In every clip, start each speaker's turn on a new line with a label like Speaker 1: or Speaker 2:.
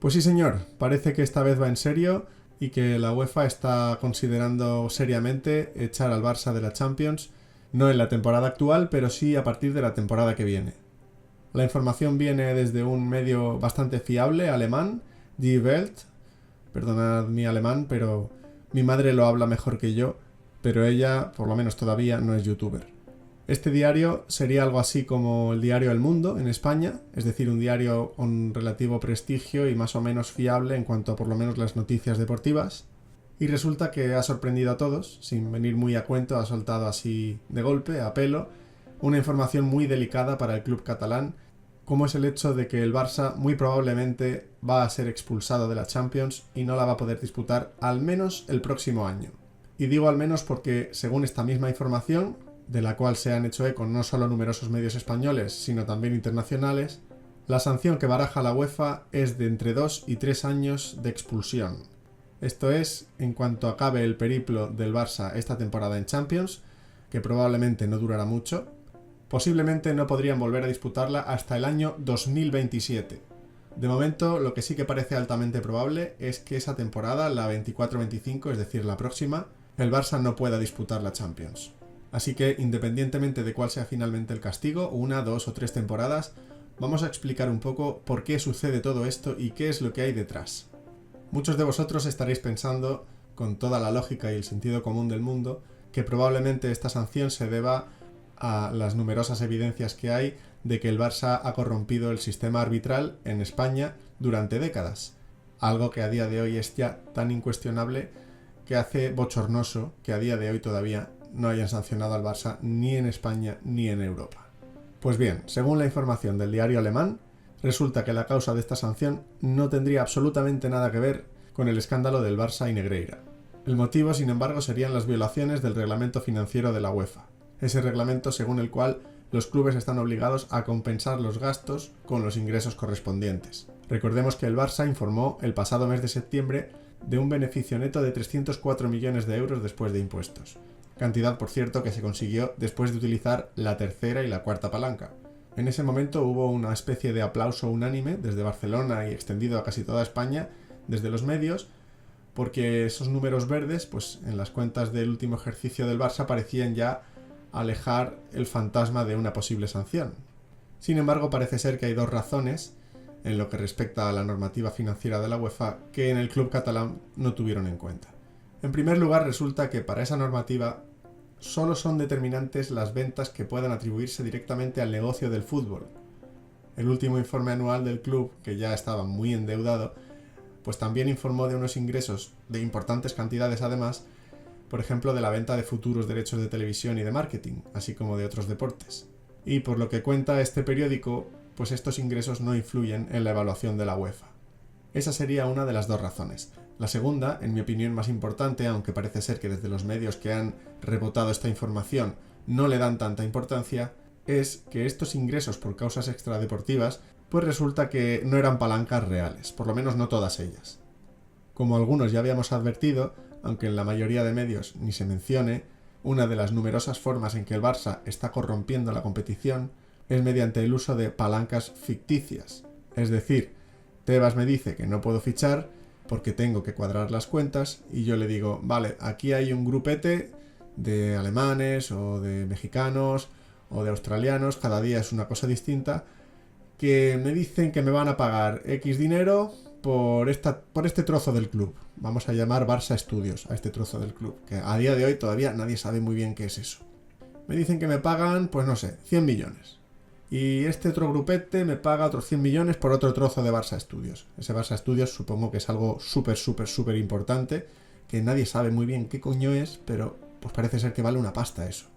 Speaker 1: Pues sí, señor, parece que esta vez va en serio y que la UEFA está considerando seriamente echar al Barça de la Champions, no en la temporada actual, pero sí a partir de la temporada que viene. La información viene desde un medio bastante fiable alemán, Die Welt. Perdonad mi alemán, pero mi madre lo habla mejor que yo, pero ella, por lo menos todavía, no es youtuber. Este diario sería algo así como el diario El Mundo en España, es decir, un diario con relativo prestigio y más o menos fiable en cuanto a por lo menos las noticias deportivas. Y resulta que ha sorprendido a todos, sin venir muy a cuento, ha soltado así de golpe, a pelo, una información muy delicada para el club catalán, como es el hecho de que el Barça muy probablemente va a ser expulsado de la Champions y no la va a poder disputar al menos el próximo año. Y digo al menos porque, según esta misma información, de la cual se han hecho eco no solo numerosos medios españoles, sino también internacionales, la sanción que baraja la UEFA es de entre 2 y 3 años de expulsión. Esto es, en cuanto acabe el periplo del Barça esta temporada en Champions, que probablemente no durará mucho, posiblemente no podrían volver a disputarla hasta el año 2027. De momento, lo que sí que parece altamente probable es que esa temporada, la 24-25, es decir, la próxima, el Barça no pueda disputar la Champions. Así que, independientemente de cuál sea finalmente el castigo, 1, 2 o 3 temporadas, vamos a explicar un poco por qué sucede todo esto y qué es lo que hay detrás. Muchos de vosotros estaréis pensando, con toda la lógica y el sentido común del mundo, que probablemente esta sanción se deba a las numerosas evidencias que hay de que el Barça ha corrompido el sistema arbitral en España durante décadas. Algo que a día de hoy es ya tan incuestionable que hace bochornoso que a día de hoy todavía no hayan sancionado al Barça ni en España ni en Europa. Pues bien, según la información del diario alemán, resulta que la causa de esta sanción no tendría absolutamente nada que ver con el escándalo del Barça y Negreira. El motivo, sin embargo, serían las violaciones del reglamento financiero de la UEFA. Ese reglamento según el cual los clubes están obligados a compensar los gastos con los ingresos correspondientes. Recordemos que el Barça informó el pasado mes de septiembre de un beneficio neto de 304 millones de euros después de impuestos. Cantidad, por cierto, que se consiguió después de utilizar la tercera y la cuarta palanca. En ese momento hubo una especie de aplauso unánime desde Barcelona y extendido a casi toda España, desde los medios, porque esos números verdes, pues en las cuentas del último ejercicio del Barça parecían ya alejar el fantasma de una posible sanción. Sin embargo, parece ser que hay dos razones en lo que respecta a la normativa financiera de la UEFA que en el club catalán no tuvieron en cuenta. En primer lugar, resulta que para esa normativa solo son determinantes las ventas que puedan atribuirse directamente al negocio del fútbol. El último informe anual del club, que ya estaba muy endeudado, pues también informó de unos ingresos de importantes cantidades además, por ejemplo de la venta de futuros derechos de televisión y de marketing, así como de otros deportes. Y por lo que cuenta este periódico, pues estos ingresos no influyen en la evaluación de la UEFA. Esa sería una de las dos razones. La segunda, en mi opinión más importante, aunque parece ser que desde los medios que han rebotado esta información no le dan tanta importancia, es que estos ingresos por causas extradeportivas, pues resulta que no eran palancas reales, por lo menos no todas ellas. Como algunos ya habíamos advertido, aunque en la mayoría de medios ni se mencione, una de las numerosas formas en que el Barça está corrompiendo la competición es mediante el uso de palancas ficticias. Es decir, Tebas me dice que no puedo fichar porque tengo que cuadrar las cuentas y yo le digo, vale, aquí hay un grupete de alemanes o de mexicanos o de australianos, cada día es una cosa distinta, que me dicen que me van a pagar X dinero por este trozo del club. Vamos a llamar Barça Studios a este trozo del club, que a día de hoy todavía nadie sabe muy bien qué es eso. Me dicen que me pagan, pues no sé, 100 millones. Y este otro grupete me paga otros 100 millones por otro trozo de Barça Studios. Ese Barça Studios supongo que es algo súper importante, que nadie sabe muy bien qué coño es, pero pues parece ser que vale una pasta eso.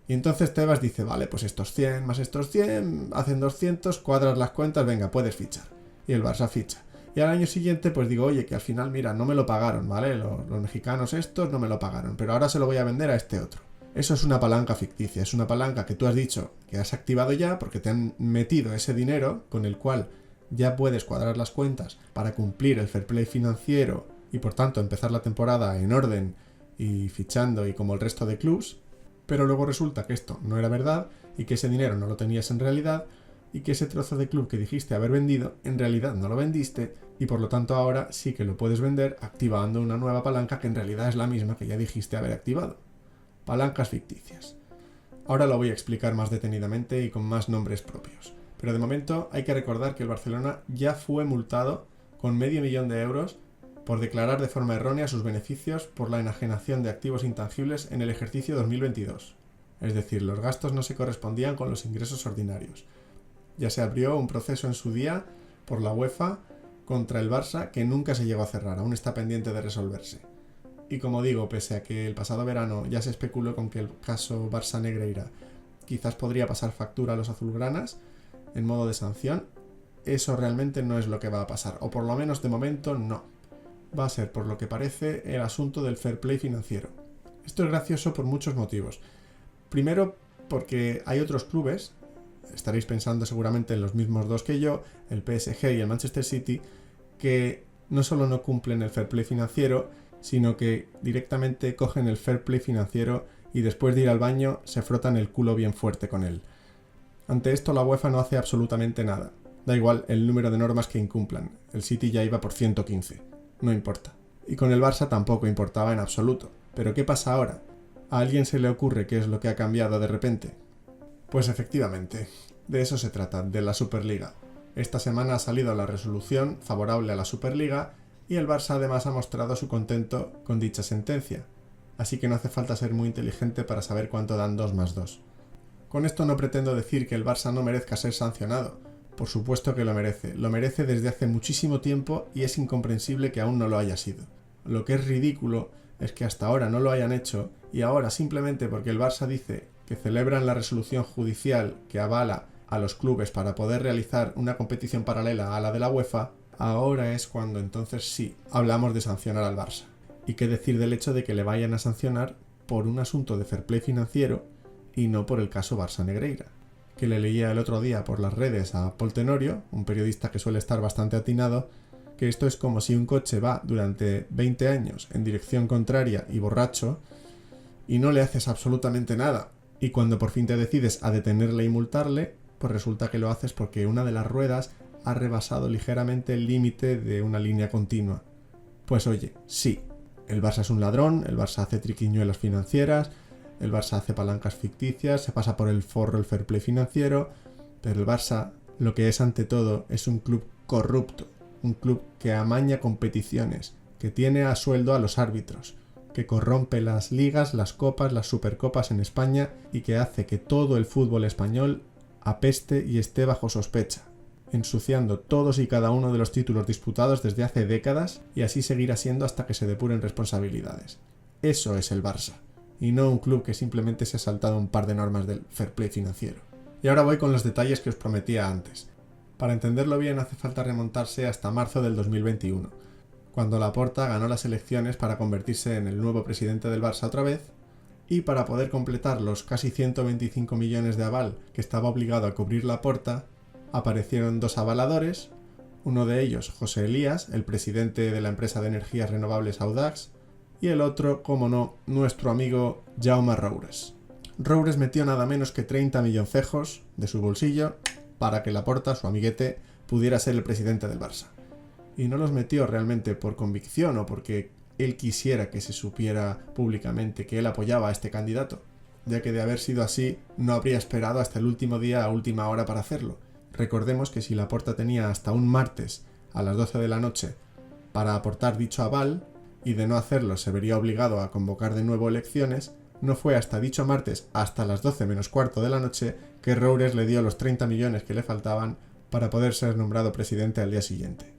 Speaker 1: Y entonces Tebas dice, vale, pues estos 100 más estos 100, hacen 200, cuadras las cuentas, venga, puedes fichar. Y el Barça ficha. Y al año siguiente pues digo, oye, que al final, mira, no me lo pagaron, ¿vale? Los mexicanos estos no me lo pagaron, pero ahora se lo voy a vender a este otro. Eso es una palanca ficticia, es una palanca que tú has dicho que has activado ya porque te han metido ese dinero con el cual ya puedes cuadrar las cuentas para cumplir el fair play financiero y por tanto empezar la temporada en orden y fichando y como el resto de clubs, pero luego resulta que esto no era verdad y que ese dinero no lo tenías en realidad y que ese trozo de club que dijiste haber vendido en realidad no lo vendiste y por lo tanto ahora sí que lo puedes vender activando una nueva palanca que en realidad es la misma que ya dijiste haber activado. Palancas ficticias. Ahora lo voy a explicar más detenidamente y con más nombres propios. Pero de momento hay que recordar que el Barcelona ya fue multado con €500,000 por declarar de forma errónea sus beneficios por la enajenación de activos intangibles en el ejercicio 2022. Es decir, los gastos no se correspondían con los ingresos ordinarios. Ya se abrió un proceso en su día por la UEFA contra el Barça que nunca se llegó a cerrar, aún está pendiente de resolverse. Y como digo, pese a que el pasado verano ya se especuló con que el caso Barça-Negreira quizás podría pasar factura a los azulgranas en modo de sanción, eso realmente no es lo que va a pasar, o por lo menos de momento no. Va a ser, por lo que parece, el asunto del fair play financiero. Esto es gracioso por muchos motivos. Primero, porque hay otros clubes, estaréis pensando seguramente en los mismos dos que yo, el PSG y el Manchester City, que no solo no cumplen el fair play financiero, sino que directamente cogen el fair play financiero y después de ir al baño se frotan el culo bien fuerte con él. Ante esto la UEFA no hace absolutamente nada. Da igual el número de normas que incumplan. El City ya iba por 115. No importa. Y con el Barça tampoco importaba en absoluto. ¿Pero qué pasa ahora? ¿A alguien se le ocurre qué es lo que ha cambiado de repente? Pues efectivamente, de eso se trata, de la Superliga. Esta semana ha salido la resolución favorable a la Superliga y el Barça además ha mostrado su contento con dicha sentencia. Así que no hace falta ser muy inteligente para saber cuánto dan 2 más 2. Con esto no pretendo decir que el Barça no merezca ser sancionado. Por supuesto que lo merece desde hace muchísimo tiempo y es incomprensible que aún no lo haya sido. Lo que es ridículo es que hasta ahora no lo hayan hecho y ahora simplemente porque el Barça dice que celebran la resolución judicial que avala a los clubes para poder realizar una competición paralela a la de la UEFA, ahora es cuando entonces sí hablamos de sancionar al Barça. Y qué decir del hecho de que le vayan a sancionar por un asunto de fair play financiero y no por el caso Barça-Negreira, que le leía el otro día por las redes a Pol Tenorio, un periodista que suele estar bastante atinado, que esto es como si un coche va durante 20 años en dirección contraria y borracho y no le haces absolutamente nada, y cuando por fin te decides a detenerle y multarle, pues resulta que lo haces porque una de las ruedas ha rebasado ligeramente el límite de una línea continua. Pues oye, sí, el Barça es un ladrón, el Barça hace triquiñuelas financieras, el Barça hace palancas ficticias, se pasa por el forro el fair play financiero, pero el Barça, lo que es ante todo, es un club corrupto, un club que amaña competiciones, que tiene a sueldo a los árbitros, que corrompe las ligas, las copas, las supercopas en España y que hace que todo el fútbol español apeste y esté bajo sospecha, ensuciando todos y cada uno de los títulos disputados desde hace décadas y así seguirá siendo hasta que se depuren responsabilidades. Eso es el Barça, y no un club que simplemente se ha saltado un par de normas del fair play financiero. Y ahora voy con los detalles que os prometía antes. Para entenderlo bien hace falta remontarse hasta marzo del 2021, cuando Laporta ganó las elecciones para convertirse en el nuevo presidente del Barça otra vez, y para poder completar los casi 125 millones de aval que estaba obligado a cubrir Laporta, aparecieron dos avaladores, uno de ellos José Elías, el presidente de la empresa de energías renovables Audax, y el otro, como no, nuestro amigo Jaume Roures. Roures metió nada menos que 30 milloncejos de su bolsillo para que Laporta, su amiguete, pudiera ser el presidente del Barça. Y no los metió realmente por convicción o porque él quisiera que se supiera públicamente que él apoyaba a este candidato, ya que de haber sido así no habría esperado hasta el último día a última hora para hacerlo. Recordemos que si Laporta tenía hasta un martes a las 12 de la noche para aportar dicho aval, y de no hacerlo se vería obligado a convocar de nuevo elecciones, no fue hasta dicho martes, hasta las 12 menos cuarto de la noche, que Roures le dio los 30 millones que le faltaban para poder ser nombrado presidente al día siguiente.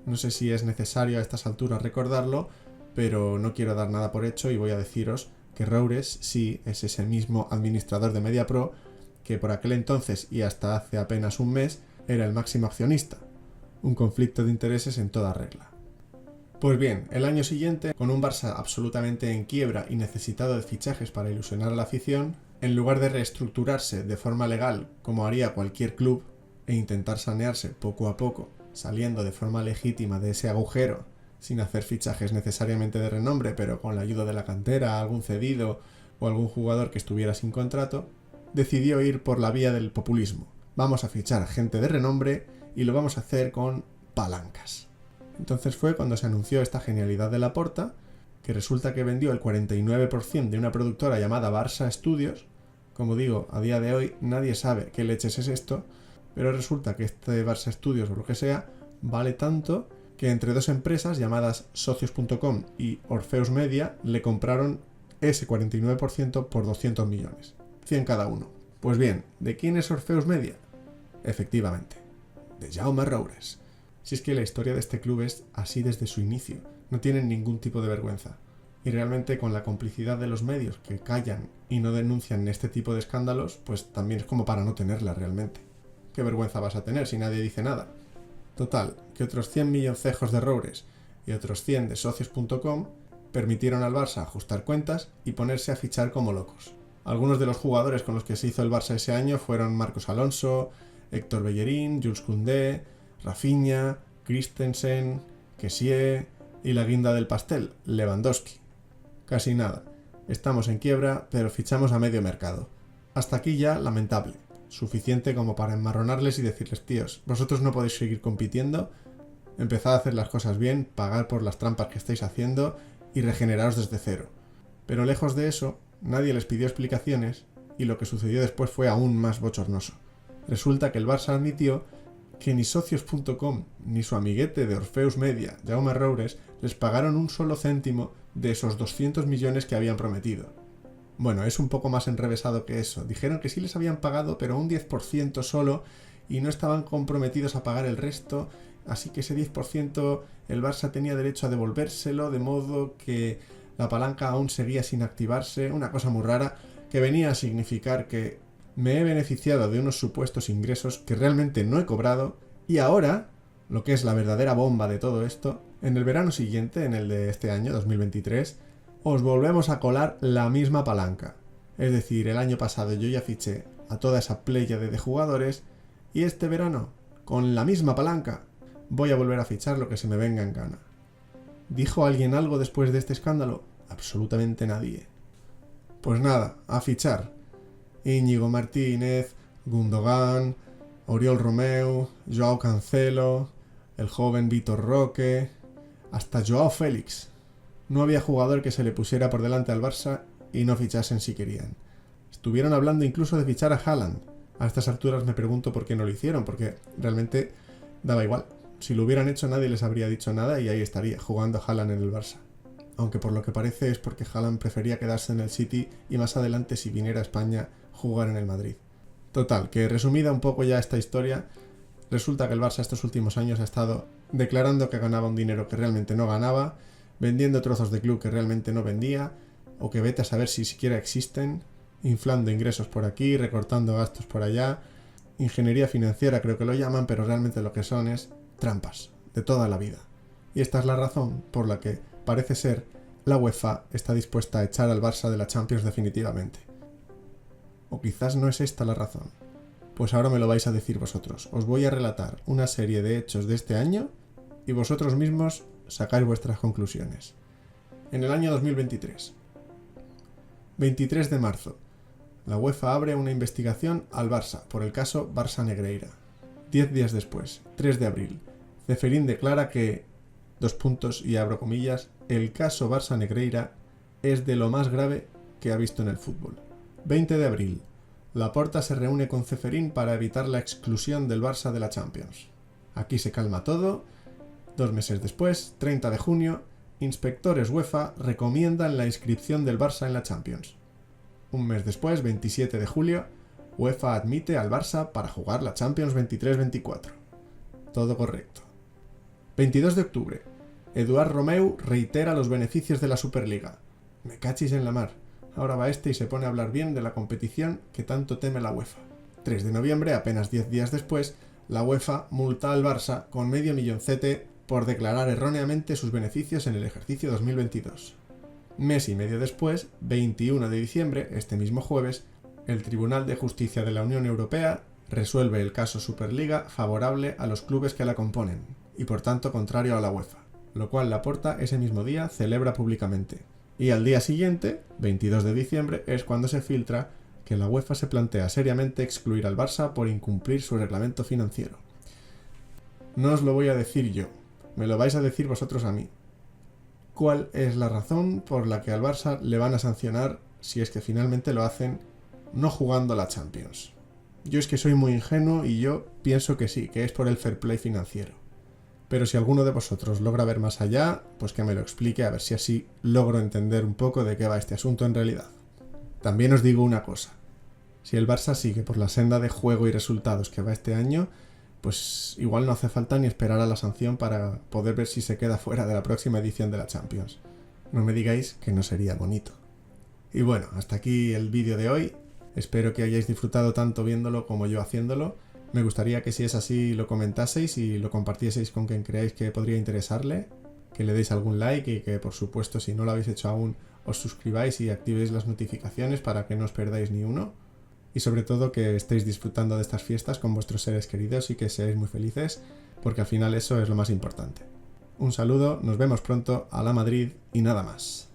Speaker 1: No sé si es necesario a estas alturas recordarlo, pero no quiero dar nada por hecho y voy a deciros que Roures sí es ese mismo administrador de Mediapro que por aquel entonces y hasta hace apenas un mes era el máximo accionista. Un conflicto de intereses en toda regla. Pues bien, el año siguiente, con un Barça absolutamente en quiebra y necesitado de fichajes para ilusionar a la afición, en lugar de reestructurarse de forma legal como haría cualquier club e intentar sanearse poco a poco, saliendo de forma legítima de ese agujero, sin hacer fichajes necesariamente de renombre, pero con la ayuda de la cantera, algún cedido o algún jugador que estuviera sin contrato, decidió ir por la vía del populismo. vamos a fichar a gente de renombre y lo vamos a hacer con palancas. Entonces fue cuando se anunció esta genialidad de Laporta, que resulta que vendió el 49% de una productora llamada Barça Studios. Como digo, a día de hoy nadie sabe qué leches es esto, pero resulta que este Barça Studios o lo que sea vale tanto que entre dos empresas llamadas Socios.com y Orpheus Media le compraron ese 49% por 200 millones, 100 cada uno. Pues bien, ¿de quién es Orpheus Media? Efectivamente, de Jaume Roures. Si es que la historia de este club es así desde su inicio, no tienen ningún tipo de vergüenza. Y realmente con la complicidad de los medios que callan y no denuncian este tipo de escándalos, pues también es como para no tenerla realmente. ¿Qué vergüenza vas a tener si nadie dice nada? Total, que otros 100 milloncejos de Roures y otros 100 de Socios.com permitieron al Barça ajustar cuentas y ponerse a fichar como locos. Algunos de los jugadores con los que se hizo el Barça ese año fueron Marcos Alonso, Héctor Bellerín, Jules Koundé, Rafinha, Christensen, Kessié y la guinda del pastel, Lewandowski. Casi nada. Estamos en quiebra, pero fichamos a medio mercado. Hasta aquí ya lamentable. Suficiente como para enmarronarles y decirles, tíos, vosotros no podéis seguir compitiendo, empezad a hacer las cosas bien, pagad por las trampas que estáis haciendo y regeneraos desde cero. Pero lejos de eso, nadie les pidió explicaciones y lo que sucedió después fue aún más bochornoso. Resulta que el Barça admitió que ni Socios.com ni su amiguete de Orpheus Media, Jaume Roures, les pagaron un solo céntimo de esos 200 millones que habían prometido. Bueno, es un poco más enrevesado que eso. Dijeron que sí les habían pagado, pero un 10% solo, y no estaban comprometidos a pagar el resto, así que ese 10% el Barça tenía derecho a devolvérselo, de modo que la palanca aún seguía sin activarse, una cosa muy rara, que venía a significar que me he beneficiado de unos supuestos ingresos que realmente no he cobrado, y ahora, lo que es la verdadera bomba de todo esto, en el verano siguiente, en el de este año, 2023, os volvemos a colar la misma palanca. Es decir, el año pasado yo ya fiché a toda esa pléyade de jugadores y este verano, con la misma palanca, voy a volver a fichar lo que se me venga en gana. ¿Dijo alguien algo después de este escándalo? Absolutamente nadie. Pues nada, a fichar. Íñigo Martínez, Gundogan, Oriol Romeu, Joao Cancelo, el joven Vitor Roque, hasta Joao Félix. No había jugador que se le pusiera por delante al Barça y no fichasen si querían. Estuvieron hablando incluso de fichar a Haaland. A estas alturas me pregunto por qué no lo hicieron, porque realmente daba igual. Si lo hubieran hecho nadie les habría dicho nada y ahí estaría, jugando a Haaland en el Barça. Aunque por lo que parece es porque Haaland prefería quedarse en el City y más adelante, si viniera a España, jugar en el Madrid. Total, que resumida un poco ya esta historia, resulta que el Barça estos últimos años ha estado declarando que ganaba un dinero que realmente no ganaba, vendiendo trozos de club que realmente no vendía, o que vete a saber si siquiera existen, inflando ingresos por aquí, recortando gastos por allá, ingeniería financiera creo que lo llaman, pero realmente lo que son es trampas, de toda la vida. Y esta es la razón por la que, parece ser, la UEFA está dispuesta a echar al Barça de la Champions definitivamente. O quizás no es esta la razón. Pues ahora me lo vais a decir vosotros. Os voy a relatar una serie de hechos de este año y vosotros mismos sacáis vuestras conclusiones. En el año 2023. 23 de marzo. La UEFA abre una investigación al Barça por el caso Barça Negreira. 10 días después, 3 de abril. Ceferín declara que, y abro comillas, el caso Barça Negreira es de lo más grave que ha visto en el fútbol. 20 de abril. Laporta se reúne con Ceferín para evitar la exclusión del Barça de la Champions. Aquí se calma todo. 2 meses después, 30 de junio, inspectores UEFA recomiendan la inscripción del Barça en la Champions. Un mes después, 27 de julio, UEFA admite al Barça para jugar la Champions 23-24. Todo correcto. 22 de octubre. Eduard Romeu reitera los beneficios de la Superliga. Me cachis en la mar. Ahora va este y se pone a hablar bien de la competición que tanto teme la UEFA. 3 de noviembre, apenas 10 días después, la UEFA multa al Barça con medio milloncete por declarar erróneamente sus beneficios en el ejercicio 2022. Mes y medio después, 21 de diciembre, este mismo jueves, el Tribunal de Justicia de la Unión Europea resuelve el caso Superliga favorable a los clubes que la componen, y por tanto contrario a la UEFA, lo cual Laporta ese mismo día celebra públicamente. Y al día siguiente, 22 de diciembre, es cuando se filtra que la UEFA se plantea seriamente excluir al Barça por incumplir su reglamento financiero. No os lo voy a decir yo, me lo vais a decir vosotros a mí. ¿Cuál es la razón por la que al Barça le van a sancionar si es que finalmente lo hacen no jugando la Champions? Yo es que soy muy ingenuo y yo pienso que sí, que es por el fair play financiero. Pero si alguno de vosotros logra ver más allá, pues que me lo explique, a ver si así logro entender un poco de qué va este asunto en realidad. También os digo una cosa, si el Barça sigue por la senda de juego y resultados que va este año, pues igual no hace falta ni esperar a la sanción para poder ver si se queda fuera de la próxima edición de la Champions. No me digáis que no sería bonito. Y bueno, hasta aquí el vídeo de hoy. Espero que hayáis disfrutado tanto viéndolo como yo haciéndolo. Me gustaría que si es así lo comentaseis y lo compartieseis con quien creáis que podría interesarle, que le deis algún like y que por supuesto si no lo habéis hecho aún os suscribáis y activéis las notificaciones para que no os perdáis ni uno. Y sobre todo que estéis disfrutando de estas fiestas con vuestros seres queridos y que seáis muy felices, porque al final eso es lo más importante. Un saludo, nos vemos pronto, a la Madrid y nada más.